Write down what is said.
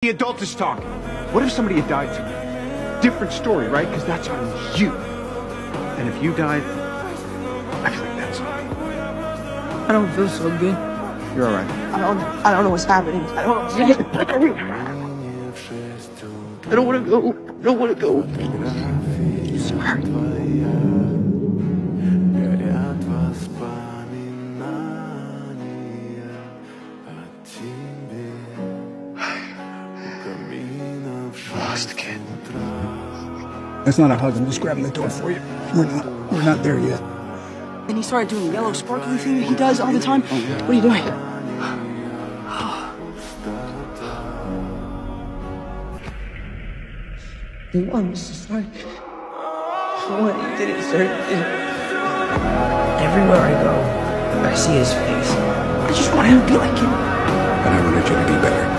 The adult is talking. What if somebody had died tonight? Different story, right? Because that's on you. And if you died, I feel like that's on me. I don't feel so good. You're all right. I don't know what's happening. I don't know what's happening. I don't want to go. I don't want to go. Sorry. Lost the kid. That's not a hug. I'm just grabbing the door for you. We're not there yet. And he started doing the yellow sparkly thing that he does all the time. What are you doing? I'm so sorry. What he did it, sir. Everywhere I go, I see his face. I just want him to be like him. And I wanted you to be better.